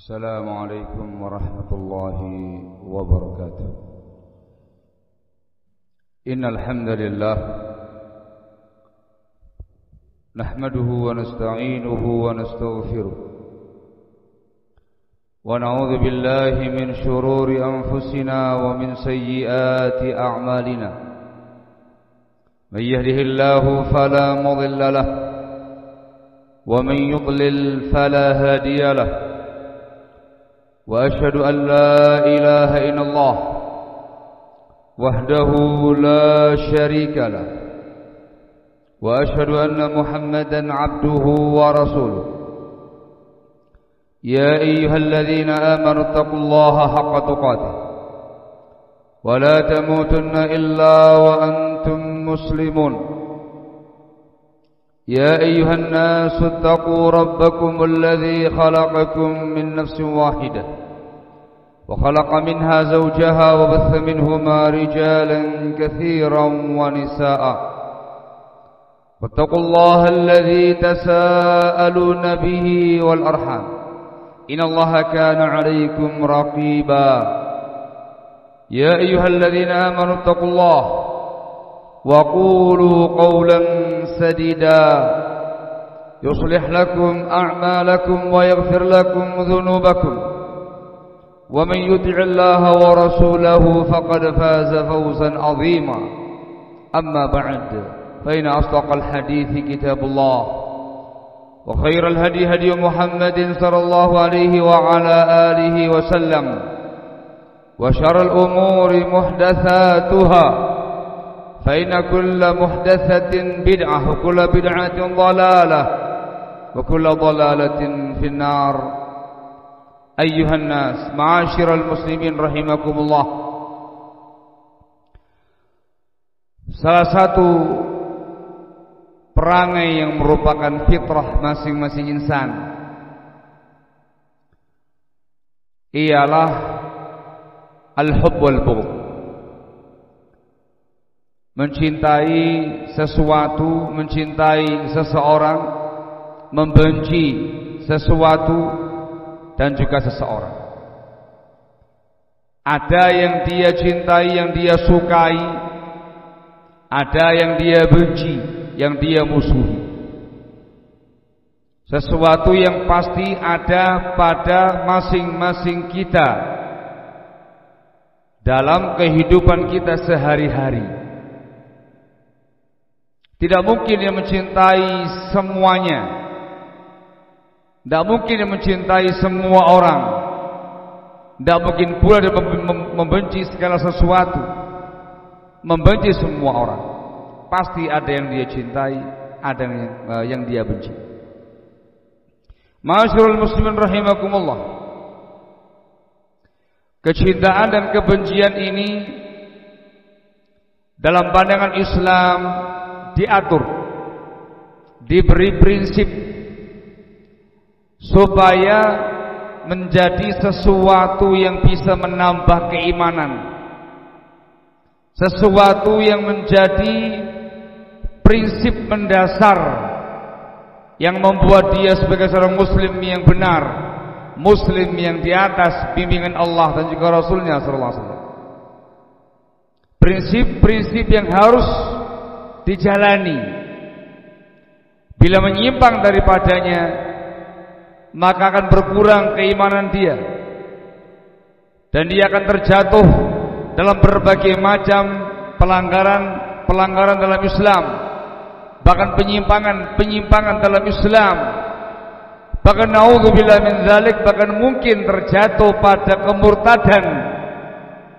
السلام عليكم ورحمة الله وبركاته. إن الحمد لله نحمده ونستعينه ونستغفره ونعوذ بالله من شرور أنفسنا ومن سيئات أعمالنا. من يهده الله فلا مضل له ومن يضلل فلا هادي له. وأشهد أن لا إله إلا الله وحده لا شريك له. وأشهد أن محمدا عبده ورسوله. يا أيها الذين آمنوا اتقوا الله حق تقاته ولا تموتن إلا وأنتم مسلمون. يا أيها الناس اتقوا ربكم الذي خلقكم من نفس واحدة وخلق منها زوجها وبث منهما رجالا كثيرا ونساء. واتقوا الله الذي تساءلون به والأرحام إن الله كان عليكم رقيبا. يا أيها الذين آمنوا اتقوا الله وقولوا قولا سديدا يصلح لكم أعمالكم ويغفر لكم ذنوبكم. ومن يطع الله ورسوله فقد فاز فوزا عظيما. أما بعد فإن أصدق الحديث كتاب الله وخير الهدي هدي محمد صلى الله عليه وعلى آله وسلم. وشر الأمور محدثاتها فإن كل محدثة بدعة وكل بدعة ضلالة وكل ضلالة في النار. أيها الناس معاشر المسلمين رحمكم الله. Salah satu perangai yang merupakan fitrah masing-masing insan ialah al-hubb wal bughd. Mencintai sesuatu, mencintai seseorang, membenci sesuatu dan juga seseorang. Ada yang dia cintai, yang dia sukai, ada yang dia benci, yang dia musuhi. Sesuatu yang pasti ada pada masing-masing kita dalam kehidupan kita sehari-hari. Tidak mungkin dia mencintai semuanya. Tidak mungkin dia mencintai semua orang. Tidak mungkin pula dia membenci segala sesuatu, membenci semua orang. Pasti ada yang dia cintai, ada yang dia benci. Ma'asyiral muslimin rahimakumullah. Kecintaan dan kebencian ini dalam pandangan Islam diatur, diberi prinsip supaya menjadi sesuatu yang bisa menambah keimanan, sesuatu yang menjadi prinsip mendasar yang membuat dia sebagai seorang muslim yang benar, muslim yang di atas bimbingan Allah dan juga Rasulnya sallallahu alaihi wasallam. Prinsip-prinsip yang harus dijalani. Bila menyimpang daripadanya, maka akan berkurang keimanan dia, dan dia akan terjatuh dalam berbagai macam pelanggaran dalam Islam, bahkan penyimpangan dalam Islam, bahkan naudzubillah min dzalik, bahkan mungkin terjatuh pada kemurtadan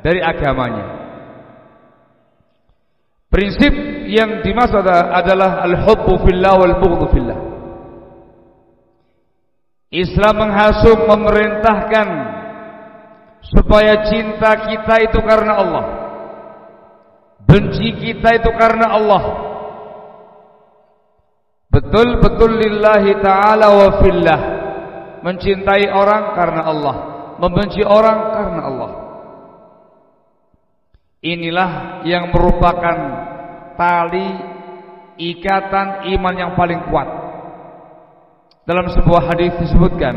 dari agamanya. Prinsip yang dimaksud adalah al-hubbu fillah wal bughdhu fillah. Islam menghasung, memerintahkan supaya cinta kita itu karena Allah, benci kita itu karena Allah. Betul-betul lillahi ta'ala wa fillah. Mencintai orang karena Allah, membenci orang karena Allah. Inilah yang merupakan tali ikatan iman yang paling kuat. Dalam sebuah hadis disebutkan,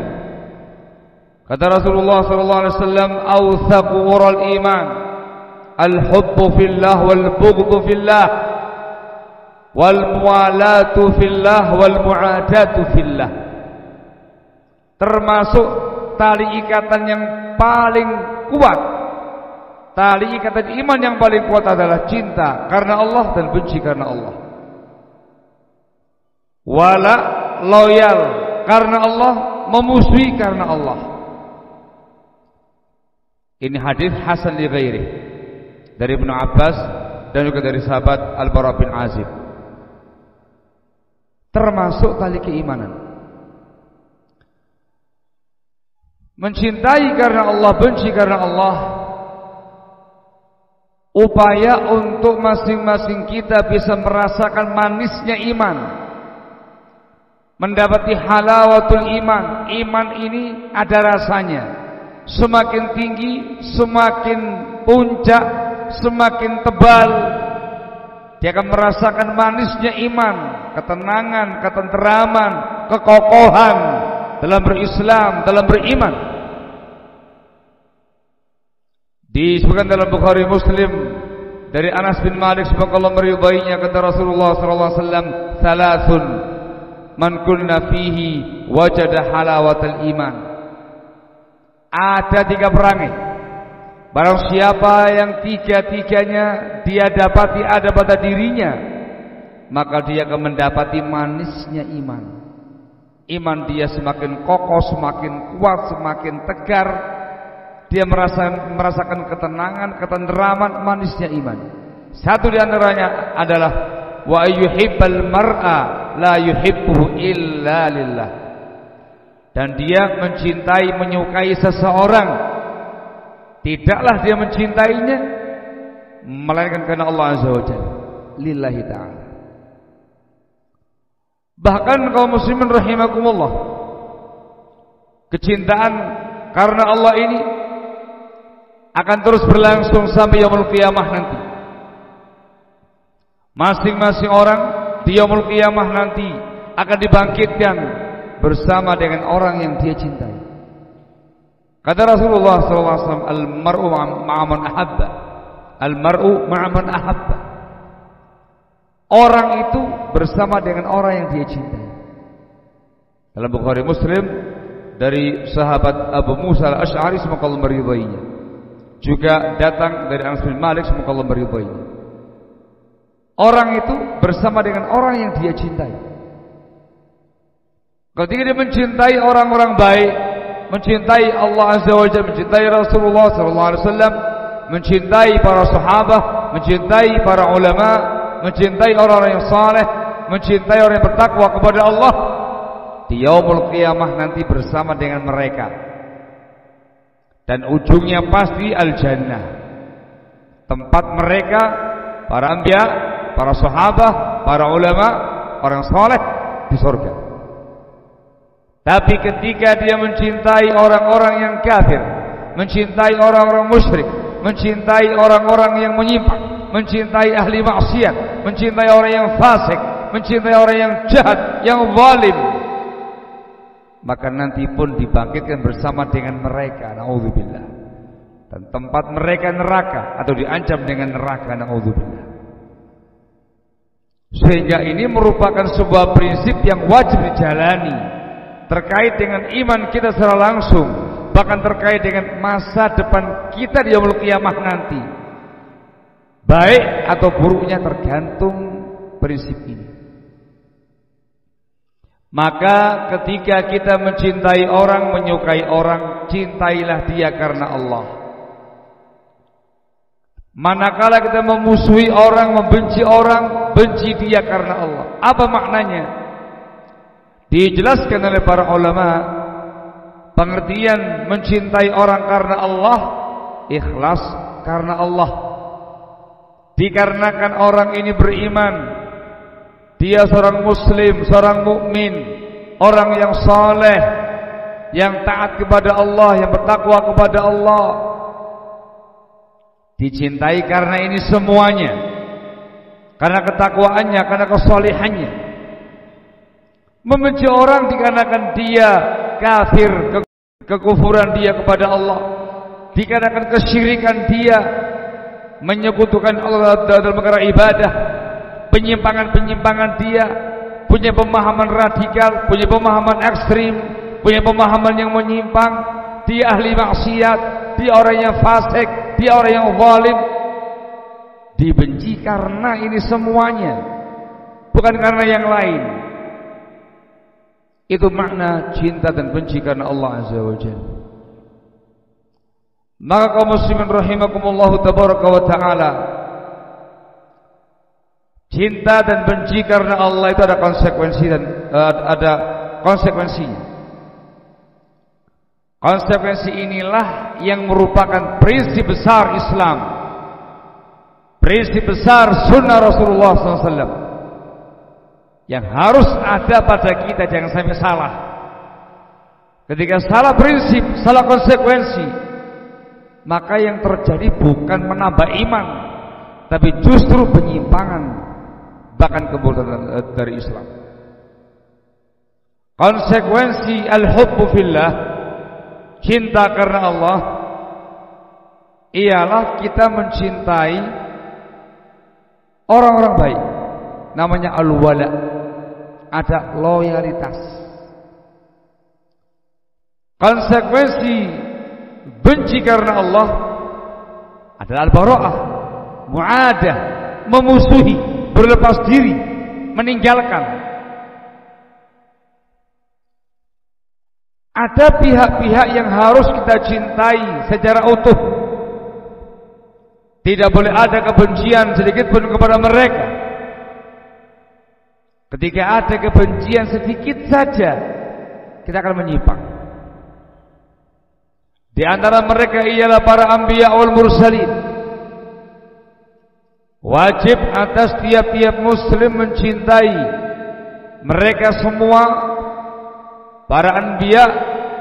Kata Rasulullah sallallahu alaihi wasallam, "Awthaqu ural iman al-hubbu fillah wal bughdhu fillah wal muwalatu fillah wal mu'adatu fillah." Termasuk tali ikatan yang paling kuat, tali ikatan iman yang paling kuat adalah cinta karena Allah dan benci karena Allah. Wala, loyal karena Allah, memusuhi karena Allah. Ini hadis hasan li ghairi dari Ibnu Abbas dan juga dari sahabat Al-Bara bin Azib. Termasuk tali keimanan. Mencintai karena Allah, benci karena Allah. Upaya untuk masing-masing kita bisa merasakan manisnya iman, mendapati halawatul iman. Iman ini ada rasanya. Semakin tinggi, semakin puncak, semakin tebal, dia akan merasakan manisnya iman, ketenangan, ketenteraman, kekokohan dalam berislam, dalam beriman. Disebutkan dalam Bukhari Muslim dari Anas bin Malik semoga Allah meridainya, kata Rasulullah sallallahu alaihi wasallam, "Thalathun man kunna fihi wajada halawatal iman." Ada 3 perangai. Barang siapa yang 3-tiganya dia dapati ada pada dirinya, maka dia akan mendapati manisnya iman. Iman dia semakin kokoh, semakin kuat, semakin tegar. Dia merasakan ketenangan, ketenteraman, manisnya iman. Satu di antaranya adalah wa ayyuhibbal mar'a la yuhibbuhu illa lillah. Dan dia mencintai, menyukai seseorang, tidaklah dia mencintainya melainkan karena Allah Azza wa Jalla, lillahi ta'ala. Bahkan kaum muslimin rahimakumullah, kecintaan karena Allah ini akan terus berlangsung sampai yaumul qiyamah nanti. Masing-masing orang di yaumul qiyamah nanti akan dibangkitkan bersama dengan orang yang dia cintai. Kata Rasulullah SAW, "Al-mar'u ma'a man ahabba." Al-mar'u ma'a man ahabba. Orang itu bersama dengan orang yang dia cintai. Dalam Bukhari Muslim dari sahabat Abu Musa al-Asy'ari semoga Allah meridainya, juga datang dari Anas bin Malik semoga Allah meridainya. Orang itu bersama dengan orang yang dia cintai. Ketika dia mencintai orang-orang baik, mencintai Allah Azza wa Jalla, mencintai Rasulullah sallallahu alaihi wasallam, mencintai para sahabat, mencintai para ulama, mencintai orang-orang yang saleh, mencintai orang yang bertakwa kepada Allah, di yaumul qiyamah nanti bersama dengan mereka. Dan ujungnya pasti al-jannah. Tempat mereka, para anbiya, para sahabat, para ulama, orang saleh di surga. Tapi ketika dia mencintai orang-orang yang kafir, mencintai orang-orang musyrik, mencintai orang-orang yang menyimpang, mencintai ahli maksiat, mencintai orang yang fasik, mencintai orang yang jahat, yang zalim, maka nanti pun dibangkitkan bersama dengan mereka, naudzubillah. Dan tempat mereka neraka atau diancam dengan neraka, naudzubillah. Sehingga ini merupakan sebuah prinsip yang wajib dijalani terkait dengan iman kita secara langsung, bahkan terkait dengan masa depan kita di yaumul qiyamah nanti. Baik atau buruknya tergantung prinsip ini. Maka ketika kita mencintai orang, menyukai orang, cintailah dia karena Allah. Manakala kita memusuhi orang, membenci orang, benci dia karena Allah. Apa maknanya? Dijelaskan oleh para ulama, pengertian mencintai orang karena Allah, ikhlas karena Allah. Dikarenakan orang ini beriman, dia seorang muslim, seorang mukmin, orang yang saleh, yang taat kepada Allah, yang bertakwa kepada Allah. Dicintai karena ini semuanya, karena ketakwaannya, karena kesalehannya. Membenci orang dikarenakan dia kafir, kekufuran dia kepada Allah, dikarenakan kesyirikan dia, menyekutukan Allah dalam perkara ibadah, penyimpangan-penyimpangan dia, punya pemahaman radikal, punya pemahaman ekstrim, punya pemahaman yang menyimpang, dia ahli maksiat, dia orang yang fasik, dia orang yang zalim. Dibenci karena ini semuanya, bukan karena yang lain. Itu makna cinta dan benci karena Allah Azza wa Jalla. Maka kaum muslimin rahimakumullah tabaraka wa ta'ala, cinta dan benci karena Allah itu ada konsekuensi dan ada konsekuensinya. Konsekuensi inilah yang merupakan prinsip besar Islam, prinsip besar sunnah Rasulullah SAW, yang harus ada pada kita. Jangan sampai salah. Ketika salah prinsip, salah konsekuensi, maka yang terjadi bukan menambah iman, tapi justru penyimpangan, bahkan kemudahan dari Islam. Konsekuensi al-hubbu fillah, cinta karena Allah, ialah kita mencintai orang-orang baik. Namanya al-wala, ada loyalitas. Konsekuensi benci karena Allah adalah al-bara'ah, mu'adah, memusuhi, berlepas diri, meninggalkan. Ada pihak-pihak yang harus kita cintai secara utuh. Tidak boleh ada kebencian sedikit pun kepada mereka. Ketika ada kebencian sedikit saja, kita akan menyimpang. Di antara mereka ialah para anbiya wal mursalin. Wajib atas tiap-tiap muslim mencintai mereka semua, para anbiya,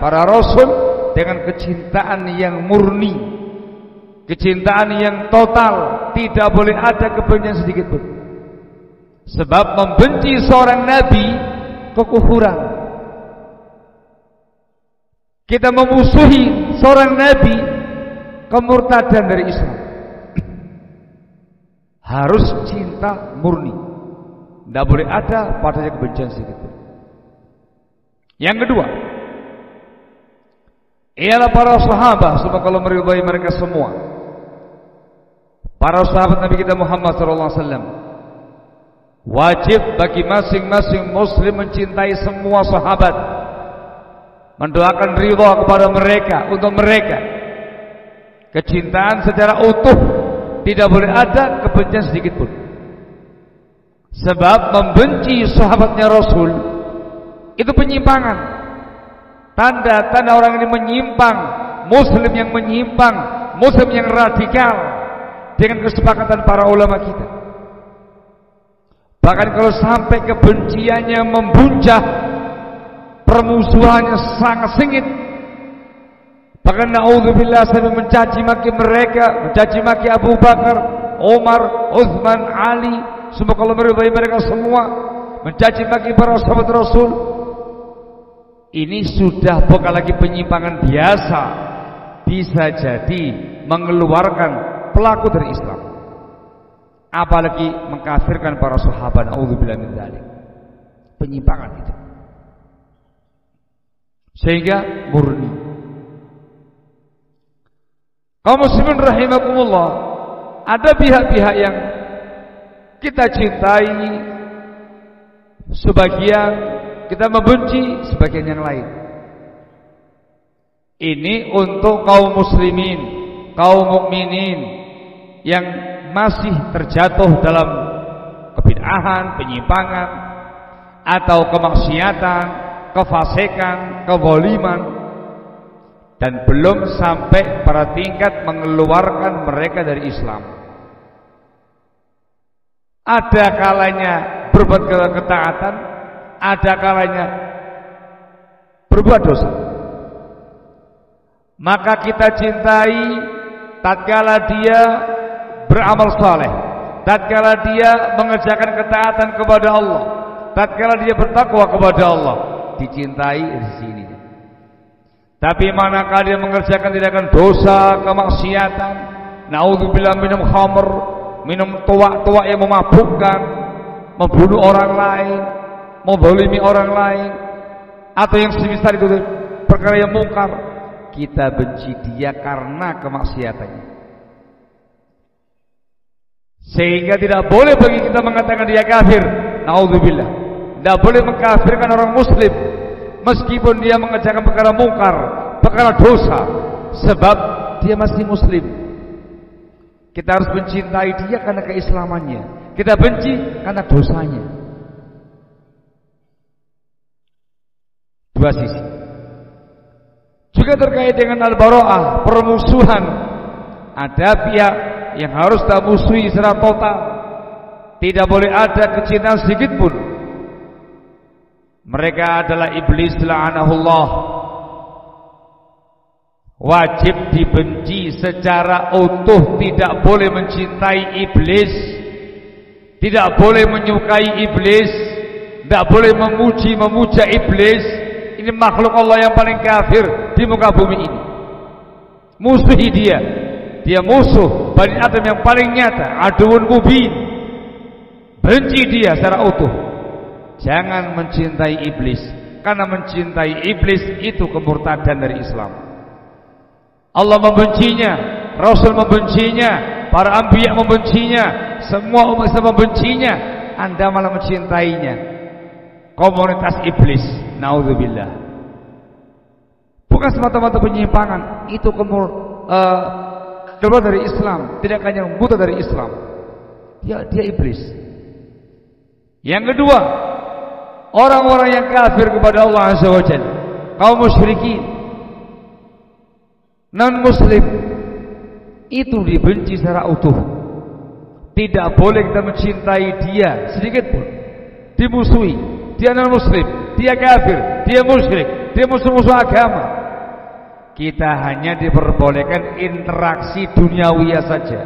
para rasul, dengan kecintaan yang murni, kecintaan yang total. Tidak boleh ada kebencian sedikit pun. Sebab membenci seorang nabi kekufuran. Kita memusuhi seorang nabi kemurtadan dari Islam. Harus cinta murni, tidak boleh ada padanya kebencian sedikit pun. Yang kedua ialah para sahabat, semoga Allah meridhai mereka semua. Para sahabat Nabi kita Muhammad SAW. Wajib bagi masing-masing muslim mencintai semua sahabat, mendoakan ridha kepada mereka, untuk mereka. Kecintaan secara utuh, tidak boleh ada kebencian sedikit pun. Sebab membenci sahabatnya Rasul itu penyimpangan. Tanda-tanda orang ini menyimpang, muslim yang menyimpang, muslim yang radikal, dengan kesepakatan para ulama kita. Bahkan kalau sampai kebenciannya membuncah, permusuhannya sangat sengit, bahkan naudzubillah sampai mencaci maki mereka, mencaci maki Abu Bakar, Umar, Utsman, Ali, semoga Allah meridhai mereka semua, mencaci maki para sahabat Rasul. Ini sudah bukan lagi penyimpangan biasa, bisa jadi mengeluarkan pelaku dari Islam. Apalagi mengkafirkan para sahabat, naudzubillah min dzalik. Penyimpangan itu. Sehingga murni. Kaum muslimin rahimakumullah, ada pihak-pihak yang kita cintai, sebagian kita membenci, sebagian yang lain. Ini untuk kaum muslimin, kaum mukminin yang masih terjatuh dalam kebid'ahan, penyimpangan, atau kemaksiatan, kefasikan, kezaliman, dan belum sampai pada tingkat mengeluarkan mereka dari Islam. Ada kalanya berbuat ketaatan, ada kalanya berbuat dosa. Maka kita cintai tatkala dia beramal saleh, tatkala dia mengerjakan ketaatan kepada Allah, tatkala dia bertakwa kepada Allah, dicintai di sini. Tapi manakala dia mengerjakan tindakan dosa, kemaksiatan, naudzubillah minum khamr, minum tuak-tuak yang memabukkan, membunuh orang lain, menzalimi orang lain, atau yang semisal itu perkara yang mungkar, kita benci dia karena kemaksiatannya. Sehingga tidak boleh bagi kita mengatakan dia kafir. Naudzubillah. Tidak boleh mengkafirkan orang muslim meskipun dia mengerjakan perkara mungkar, perkara dosa, sebab dia masih muslim. Kita harus mencintai dia karena keislamannya. Kita benci karena dosanya. Dua sisi. Juga terkait dengan al-bara'ah, permusuhan. Ada pihak yang harus kita musuhi secara total. Tidak boleh ada kecintaan sedikit pun. Mereka adalah iblis la'anahullah. Wajib dibenci secara utuh. Tidak boleh mencintai iblis, tidak boleh menyukai iblis, tidak boleh memuja iblis. Ini makhluk Allah yang paling kafir di muka bumi ini. Musuhi dia. Dia musuh Bani Adam yang paling nyata, aduun mubin. Benci dia secara utuh. Jangan mencintai iblis, karena mencintai iblis itu kemurtadan dari Islam. Allah membencinya, Rasul membencinya, para anbiya membencinya, semua umat Islam membencinya. Anda malah mencintainya. Komunitas iblis, naudzubillah. Bukan semata-mata penyimpangan, itu keluar dari Islam, tidak hanya buta dari Islam. Dia iblis. Yang kedua, orang-orang yang kafir kepada Allah Azza wa Jalla, kaum musyrikin, non-muslim, itu dibenci secara utuh. Tidak boleh kita mencintai dia sedikit pun. Dimusuhi. Dia non-muslim, dia kafir, dia musyrik, dia musuh-musuh agama. Kita hanya diperbolehkan interaksi duniawiya saja.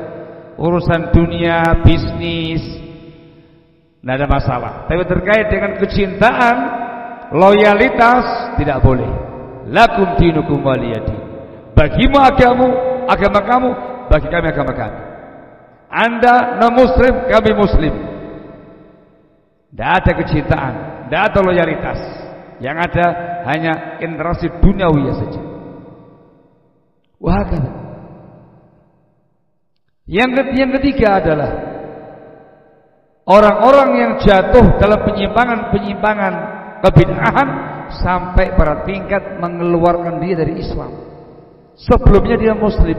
Urusan dunia, bisnis, tidak ada masalah. Tapi terkait dengan kecintaan, loyalitas, tidak boleh. Lakum dinukum waliyadin. Bagimu agama kamu, bagi kami agama kami. Anda non-muslim, kami muslim. Tidak ada kecintaan, tidak ada loyalitas. Yang ada hanya interaksi duniawiya saja. Wah, yang ketiga adalah orang-orang yang jatuh dalam penyimpangan kebid'ahan sampai pada tingkat mengeluarkan dia dari Islam. Sebelumnya dia muslim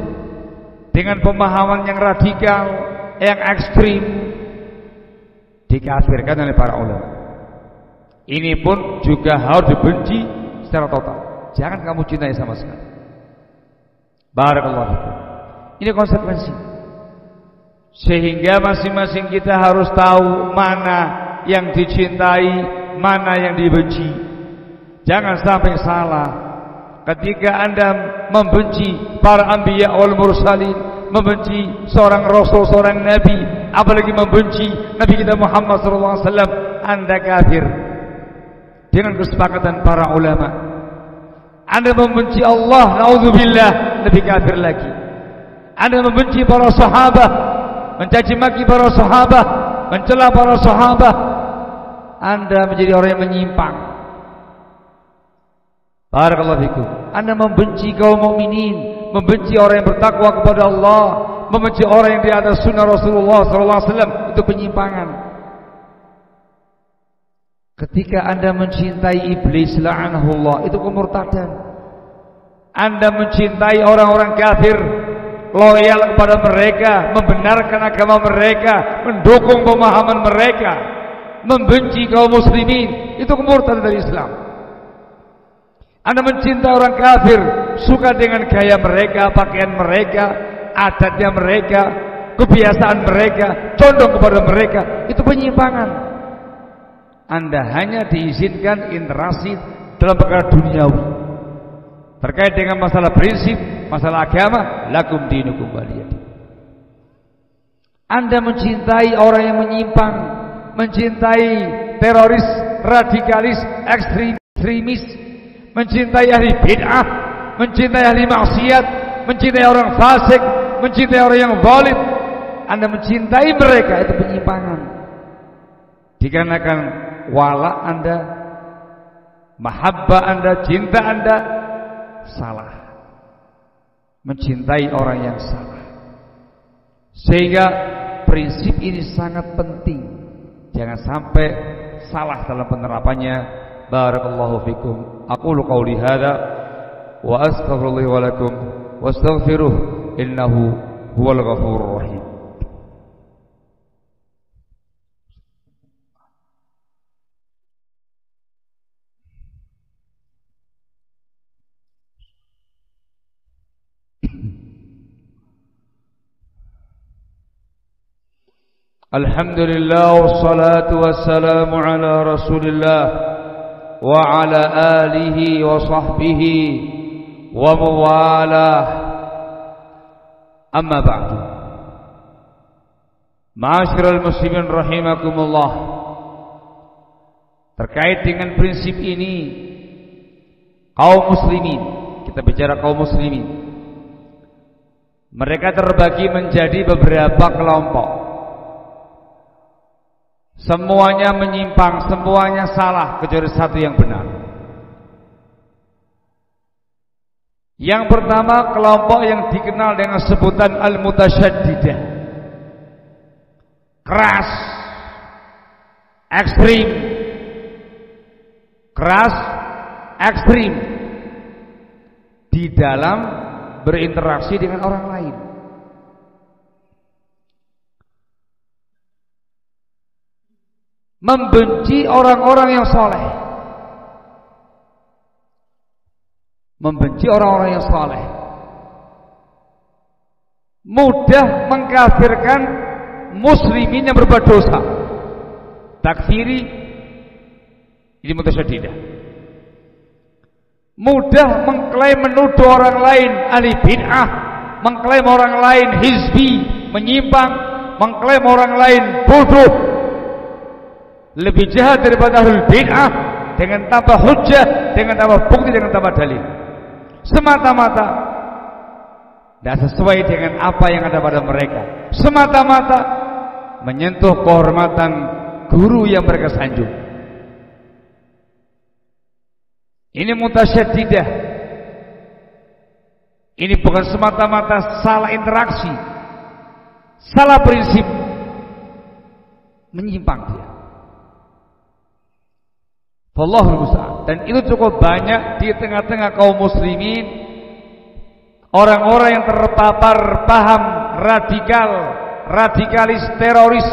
dengan pemahaman yang radikal, yang ekstrim, dikafirkan oleh para ulama. Ini pun juga harus dibenci secara total. Jangan kamu cintai sama sekali. Barakallahu fikum. Ini konsekuensi. Sehingga masing-masing kita harus tahu mana yang dicintai, mana yang dibenci. Jangan sampai salah. Ketika Anda membenci para anbiya wal mursalin, membenci seorang rasul, seorang nabi, apalagi membenci Nabi kita Muhammad SAW, Anda kafir. Dengan kesepakatan para ulama. Anda membenci Allah, naudzubillah, lebih kafir lagi. Anda membenci para sahabat, mencaci maki para sahabat, mencela para sahabat, Anda menjadi orang yang menyimpang. Barakallahu fikum. Anda membenci kaum mukminin, membenci orang yang bertakwa kepada Allah, membenci orang yang di atas sunnah Rasulullah SAW, itu penyimpangan. Ketika Anda mencintai iblis, la'anahullah, itu kemurtadan. Anda mencintai orang-orang kafir, loyal kepada mereka, membenarkan agama mereka, mendukung pemahaman mereka, membenci kaum muslimin, itu kemurtadan dari Islam. Anda mencintai orang kafir, suka dengan gaya mereka, pakaian mereka, adatnya mereka, kebiasaan mereka, condong kepada mereka, itu penyimpangan. Anda hanya diizinkan interaksi dalam perkara duniawi. Terkait dengan masalah prinsip, masalah agama, lakum dinukum waliyadin. Anda mencintai orang yang menyimpang, mencintai teroris, radikalis, ekstremis, mencintai ahli bid'ah, mencintai ahli maksiat, mencintai orang fasik, mencintai orang yang zalim. Anda mencintai mereka, itu penyimpangan. Dikarenakan wala Anda, mahabbah Anda, cinta Anda salah. Mencintai orang yang salah. Sehingga prinsip ini sangat penting. Jangan sampai salah dalam penerapannya. Barakallahu fikum. Aqulu qawli hadza wa astaghfirullahi wa lakum wastaghfiruh innahu huwal ghafurur rahim. Alhamdulillah wassalatu wassalamu ala Rasulillah wa ala alihi wa sahbihi wa mawalah. Amma ba'du. Ma'asyiral muslimin rahimakumullah. Terkait dengan prinsip ini, kaum muslimin, kita bicara kaum muslimin, mereka terbagi menjadi beberapa kelompok. Semuanya menyimpang, semuanya salah kecuali satu yang benar. Yang pertama, kelompok yang dikenal dengan sebutan al-mutasyaddidah. Keras, ekstrim. Keras, ekstrim di dalam berinteraksi dengan orang lain. Membenci orang-orang yang soleh, membenci orang-orang yang soleh, mudah mengkafirkan muslimin yang berbuat dosa, takfiri, ini mutasyaddidah. Mudah mengklaim menuduh orang lain ahli bid'ah, mengklaim orang lain hizbi, menyimpang, mengklaim orang lain bodoh. Lebih jahat daripada ahlul bid'ah, dengan tambah hujjah, dengan tambah bukti, dengan tambah dalil. Semata-mata tidak sesuai dengan apa yang ada pada mereka. Semata-mata menyentuh kehormatan guru yang mereka sanjung. Ini mutasyaddidah. Ini bukan semata-mata salah interaksi, salah prinsip, menyimpang dia. Wallahul musta'an. Dan itu cukup banyak di tengah-tengah kaum muslimin, orang-orang yang terpapar paham radikal, radikalis, teroris,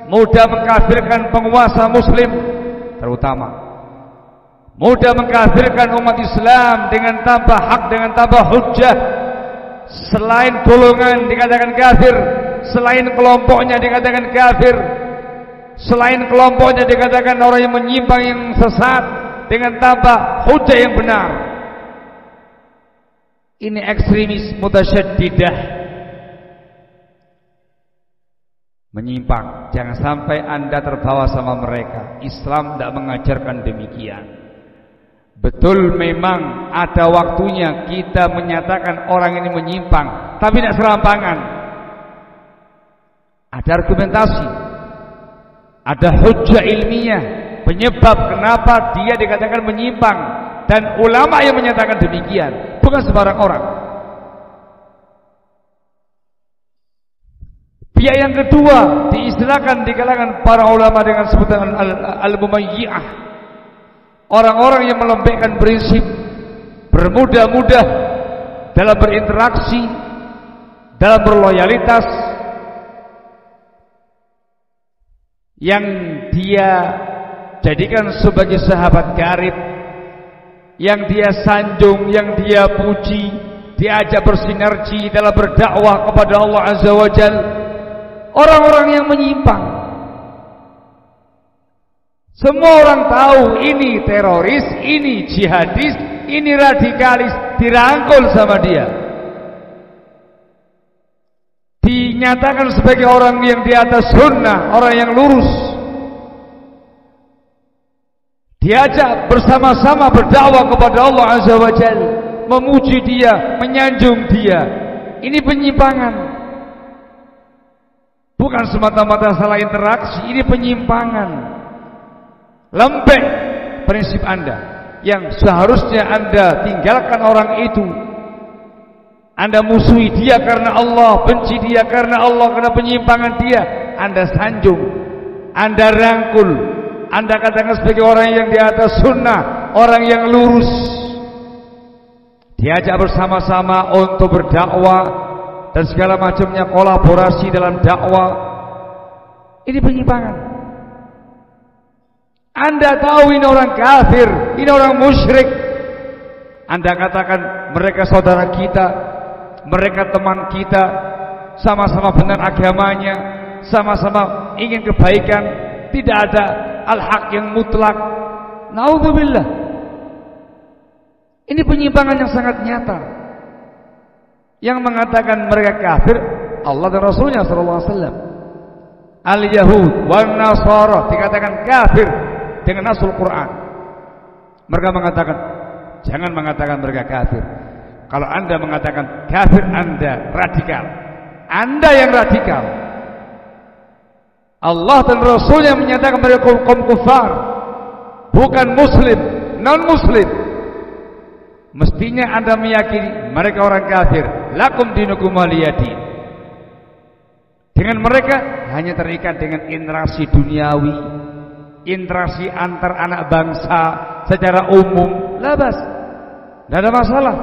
mudah mengkafirkan penguasa muslim, terutama mudah mengkafirkan umat Islam dengan tambah hak, dengan tambah hujjah. Selain golongan dikatakan kafir, selain kelompoknya dikatakan kafir, selain kelompoknya dikatakan orang yang menyimpang, yang sesat, dengan tambah hujah yang benar. Ini ekstremis mutasyaddidah, menyimpang. Jangan sampai Anda terbawa sama mereka. Islam tidak mengajarkan demikian. Betul, memang ada waktunya kita menyatakan orang ini menyimpang, tapi tidak serampangan. Ada argumentasi, ada hujjah ilmiah penyebab kenapa dia dikatakan menyimpang, dan ulama yang menyatakan demikian, bukan sembarang orang. Pihak yang kedua diistilahkan di kalangan para ulama dengan sebutan al-mumayyi'ah, orang-orang yang melembekkan prinsip, bermudah-mudah dalam berinteraksi, dalam berloyalitas, yang dia jadikan sebagai sahabat karib, yang dia sanjung, yang dia puji, diajak bersinergi dalam berdakwah kepada Allah Azza wa Jal. Orang-orang yang menyimpang, semua orang tahu ini teroris, ini jihadis, ini radikalis, dirangkul sama dia, dinyatakan sebagai orang yang di atas sunnah, orang yang lurus, diajak bersama-sama berdakwah kepada Allah Azza wa Jalla, memuji dia, menyanjung dia. Ini penyimpangan. Bukan semata-mata salah interaksi, ini penyimpangan. Lembek prinsip Anda yang seharusnya Anda tinggalkan orang itu. Anda musuhi dia karena Allah, benci dia karena Allah, karena penyimpangan dia. Anda sanjung, Anda rangkul, Anda katakan sebagai orang yang di atas sunnah, orang yang lurus. Diajak bersama-sama untuk berdakwah dan segala macamnya kolaborasi dalam dakwah. Ini penyimpangan. Anda tahu ini orang kafir, ini orang musyrik. Anda katakan mereka saudara kita, mereka teman kita, sama-sama benar agamanya, sama-sama ingin kebaikan, tidak ada al-haq yang mutlak. Naudzubillah. Ini penyimpangan yang sangat nyata. Yang mengatakan mereka kafir, Allah dan Rasulnya SAW. Al-Yahud wal Nasara dikatakan kafir dengan nasul Quran. Mereka mengatakan, jangan mengatakan mereka kafir. Kalau Anda mengatakan kafir, Anda radikal. Anda yang radikal. Allah dan Rasulnya menyatakan mereka kaum kufar, bukan muslim, non muslim. Mestinya Anda meyakini mereka orang kafir. Lakum dinukum waliyadin. Dengan mereka hanya terikat dengan interaksi duniawi, interaksi antar anak bangsa secara umum. Labas, tidak ada masalah.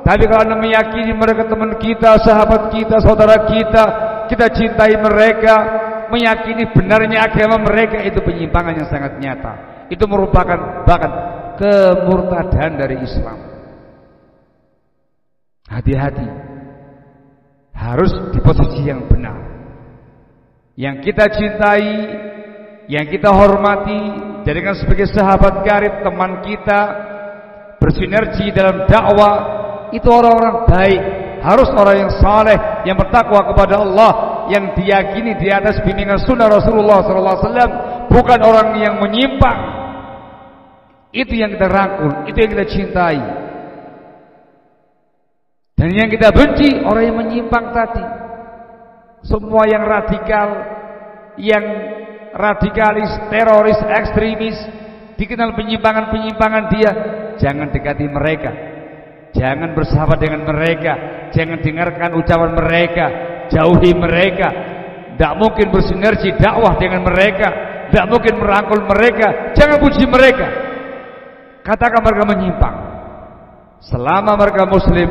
Tapi kalau Anda meyakini mereka teman kita, sahabat kita, saudara kita, kita cintai mereka, meyakini benarnya agama mereka, itu penyimpangan yang sangat nyata. Itu merupakan bahkan kemurtadan dari Islam. Hati-hati, harus di posisi yang benar. Yang kita cintai, yang kita hormati, jadikan sebagai sahabat karib, teman kita, bersinergi dalam dakwah, itu orang-orang baik. Harus orang yang saleh, yang bertakwa kepada Allah, yang diyakini di atas bimbingan sunnah Rasulullah SAW, bukan orang yang menyimpang. Itu yang kita rangkul, itu yang kita cintai. Dan yang kita benci orang yang menyimpang tadi. Semua yang radikal, yang radikalis, teroris, ekstremis, dikenal penyimpangan-penyimpangan dia, jangan dekati mereka. Jangan bersahabat dengan mereka, jangan dengarkan ucapan mereka, jauhi mereka. Tidak mungkin bersinergi dakwah dengan mereka, tidak mungkin merangkul mereka, jangan puji mereka. Katakan mereka menyimpang. Selama mereka muslim,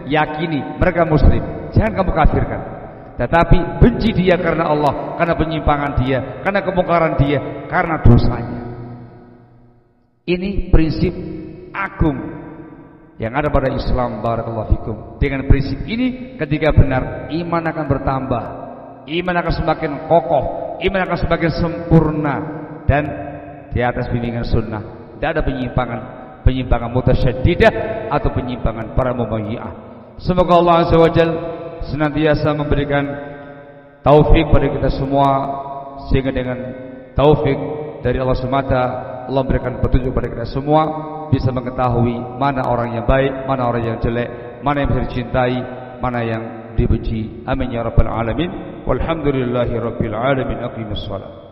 yakini mereka muslim, jangan kamu kafirkan. Tetapi benci dia karena Allah, karena penyimpangan dia, karena kemungkaran dia, karena dosanya. Ini prinsip agung yang ada pada Islam. Barakallahu fikum. Dengan prinsip ini, ketika benar, iman akan bertambah, iman akan semakin kokoh, iman akan semakin sempurna, dan di atas bimbingan sunnah. Tidak ada penyimpangan mutasyaddidah atau penyimpangan para mumayyi'ah. Semoga Allah Azza wa Jalla senantiasa memberikan taufik pada kita semua, sehingga dengan taufik dari Allah semata, Allah memberikan petunjuk pada kita semua, bisa mengetahui mana orang yang baik, mana orang yang jelek, mana yang bisa dicintai, mana yang dibenci. Amin ya rabbal alamin. Walhamdulillahi rabbil alamin. Aqimus shalah.